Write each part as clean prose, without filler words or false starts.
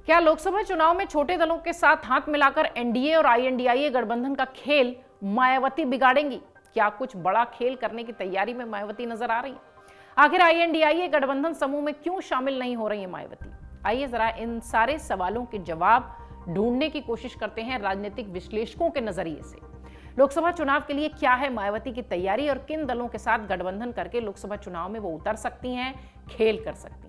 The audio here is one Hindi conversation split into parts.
क्या लोकसभा चुनाव में छोटे दलों के साथ हाथ मिलाकर एनडीए और आईएनडीआईए गठबंधन का खेल मायावती बिगाड़ेंगी? क्या कुछ बड़ा खेल करने की तैयारी में मायावती नजर आ रही है? आखिर आईएनडीआईए गठबंधन समूह में क्यों शामिल नहीं हो रही है मायावती? आइए जरा इन सारे सवालों के जवाब ढूंढने की कोशिश करते हैं राजनीतिक विश्लेषकों के नजरिए से। लोकसभा चुनाव के लिए क्या है मायावती की तैयारी और किन दलों के साथ गठबंधन करके लोकसभा चुनाव में वो उतर सकती हैं, खेल कर सकती हैं?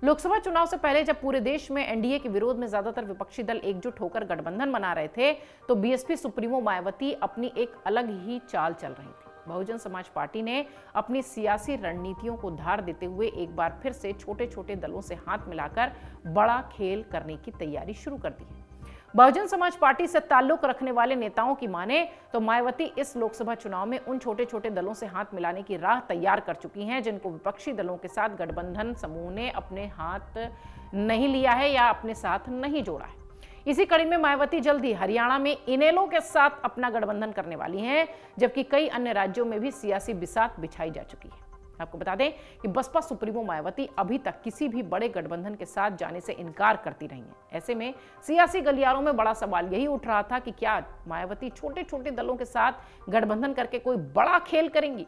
लोकसभा चुनाव से पहले जब पूरे देश में एनडीए के विरोध में ज्यादातर विपक्षी दल एकजुट होकर गठबंधन बना रहे थे, तो बीएसपी सुप्रीमो मायावती अपनी एक अलग ही चाल चल रही थी। बहुजन समाज पार्टी ने अपनी सियासी रणनीतियों को धार देते हुए एक बार फिर से छोटे छोटे दलों से हाथ मिलाकर बड़ा खेल करने की तैयारी शुरू कर दी है। बहुजन समाज पार्टी से ताल्लुक रखने वाले नेताओं की माने तो मायावती इस लोकसभा चुनाव में उन छोटे छोटे दलों से हाथ मिलाने की राह तैयार कर चुकी हैं जिनको विपक्षी दलों के साथ गठबंधन समूह ने अपने हाथ नहीं लिया है या अपने साथ नहीं जोड़ा है। इसी कड़ी में मायावती जल्द ही हरियाणा में इनेलो के साथ अपना गठबंधन करने वाली हैं, जबकि कई अन्य राज्यों में भी सियासी बिसात बिछाई जा चुकी है। आपको बता दें कि बसपा सुप्रीमो मायावती अभी तक किसी भी बड़े गठबंधन के साथ जाने से इनकार करती रही हैं। ऐसे में सियासी गलियारों में बड़ा सवाल यही उठ रहा था कि क्या मायावती छोटे छोटे दलों के साथ गठबंधन करके कोई बड़ा खेल करेंगी।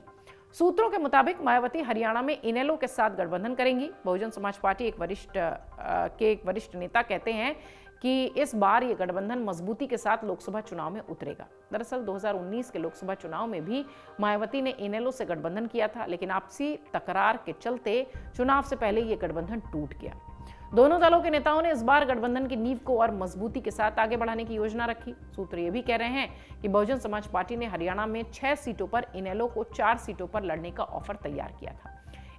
सूत्रों के मुताबिक मायावती हरियाणा में इनेलो के साथ गठबंधन करेंगी। बहुजन समाज पार्टी एक वरिष्ठ नेता कहते हैं कि इस बार ये गठबंधन मजबूती के साथ लोकसभा चुनाव में उतरेगा। दरअसल 2019 के लोकसभा चुनाव में भी मायावती ने इनेलो से गठबंधन किया था, लेकिन आपसी तकरार के चलते चुनाव से पहले ये गठबंधन टूट गया। दोनों दलों के नेताओं ने इस बार गठबंधन की नींव को और मजबूती के साथ आगे बढ़ाने की योजना रखी। सूत्र ये भी कह रहे हैं कि बहुजन समाज पार्टी ने हरियाणा में 6 सीटों पर इनेलो को 4 सीटों पर लड़ने का ऑफर तैयार किया था।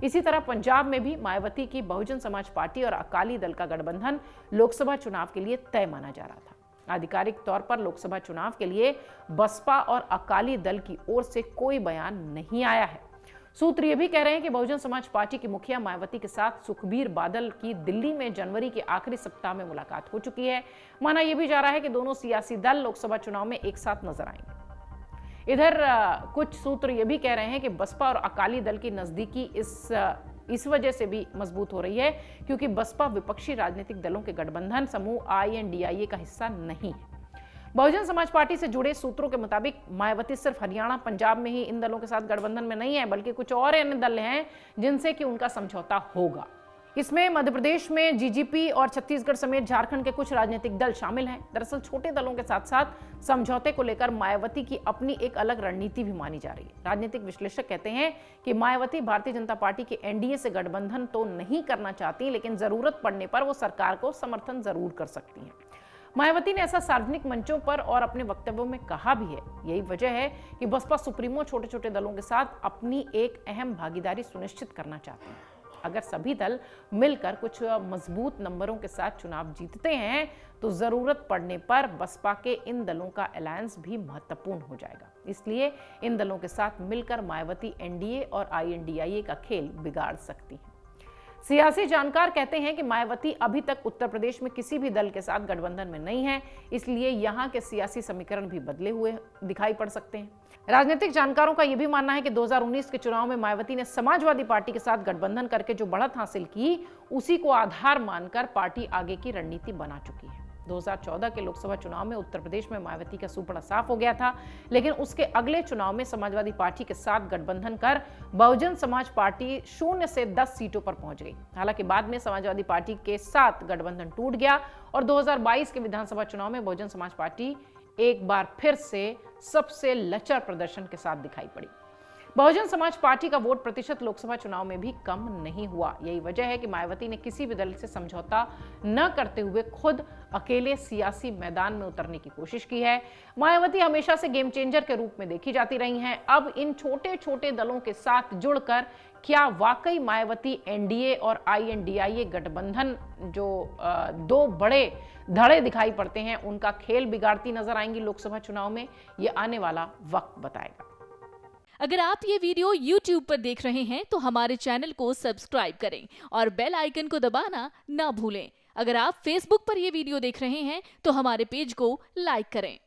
इसी तरह पंजाब में भी मायावती की बहुजन समाज पार्टी और अकाली दल का गठबंधन लोकसभा चुनाव के लिए तय माना जा रहा था। आधिकारिक तौर पर लोकसभा चुनाव के लिए बसपा और अकाली दल की ओर से कोई बयान नहीं आया है। सूत्र ये भी कह रहे हैं कि बहुजन समाज पार्टी की मुखिया मायावती के साथ सुखबीर बादल की दिल्ली में जनवरी के आखिरी सप्ताह में मुलाकात हो चुकी है। माना यह भी जा रहा है कि दोनों सियासी दल लोकसभा चुनाव में एक साथ नजर आएंगे। इधर कुछ सूत्र ये भी कह रहे हैं कि बसपा और अकाली दल की नजदीकी इस वजह से भी मजबूत हो रही है क्योंकि बसपा विपक्षी राजनीतिक दलों के गठबंधन समूह आईएनडीआईए का हिस्सा नहीं है। बहुजन समाज पार्टी से जुड़े सूत्रों के मुताबिक मायावती सिर्फ हरियाणा पंजाब में ही इन दलों के साथ गठबंधन में नहीं है, बल्कि कुछ और अन्य दल हैं जिनसे कि उनका समझौता होगा। इसमें मध्य प्रदेश में जीजीपी और छत्तीसगढ़ समेत झारखंड के कुछ राजनीतिक दल शामिल हैं। दरअसल छोटे दलों के साथ साथ समझौते को लेकर मायावती की अपनी एक अलग रणनीति भी मानी जा रही है। राजनीतिक विश्लेषक कहते हैं कि मायावती भारतीय जनता पार्टी के एनडीए से गठबंधन तो नहीं करना चाहती, लेकिन जरूरत पड़ने पर वो सरकार को समर्थन जरूर कर सकती हैं। मायावती ने ऐसा सार्वजनिक मंचों पर और अपने वक्तव्यों में कहा भी है। यही वजह है कि बसपा सुप्रीमो छोटे छोटे दलों के साथ अपनी एक अहम भागीदारी सुनिश्चित करना चाहते हैं। अगर सभी दल मिलकर कुछ मजबूत नंबरों के साथ चुनाव जीतते हैं तो जरूरत पड़ने पर बसपा के इन दलों का अलायंस भी महत्वपूर्ण हो जाएगा। इसलिए इन दलों के साथ मिलकर मायावती एनडीए और आईएनडीआईए का खेल बिगाड़ सकती है। सियासी जानकार कहते हैं कि मायावती अभी तक उत्तर प्रदेश में किसी भी दल के साथ गठबंधन में नहीं है, इसलिए यहां के सियासी समीकरण भी बदले हुए दिखाई पड़ सकते हैं। राजनीतिक जानकारों का यह भी मानना है कि 2019 के चुनाव में मायावती ने समाजवादी पार्टी के साथ गठबंधन करके जो बढ़त हासिल की, उसी को आधार मानकर पार्टी आगे की रणनीति बना चुकी है। 2014 के लोकसभा चुनाव में उत्तर प्रदेश में मायावती का सूपड़ा साफ हो गया था, लेकिन उसके अगले चुनाव में समाजवादी पार्टी के साथ गठबंधन कर बहुजन समाज पार्टी 0 से 10 सीटों पर पहुंच गई। हालांकि बाद में समाजवादी पार्टी के साथ गठबंधन टूट गया और 2022 के विधानसभा चुनाव में बहुजन समाज पार्टी एक बार फिर से सबसे लचर प्रदर्शन के साथ दिखाई पड़ी। बहुजन समाज पार्टी का वोट प्रतिशत लोकसभा चुनाव में भी कम नहीं हुआ। यही वजह है कि मायावती ने किसी भी दल से समझौता न करते हुए खुद अकेले सियासी मैदान में उतरने की कोशिश की है। मायावती हमेशा से गेम चेंजर के रूप में देखी जाती रही हैं। अब इन छोटे छोटे दलों के साथ जुड़कर क्या वाकई मायावती एनडीए और आईएनडीआईए गठबंधन जो दो बड़े धड़े दिखाई पड़ते हैं, उनका खेल बिगाड़ती नजर आएंगी लोकसभा चुनाव में? ये आने वाला वक्त बताएगा। अगर आप ये वीडियो YouTube पर देख रहे हैं तो हमारे चैनल को सब्सक्राइब करें और बेल आइकन को दबाना ना भूलें। अगर आप Facebook पर ये वीडियो देख रहे हैं तो हमारे पेज को लाइक करें।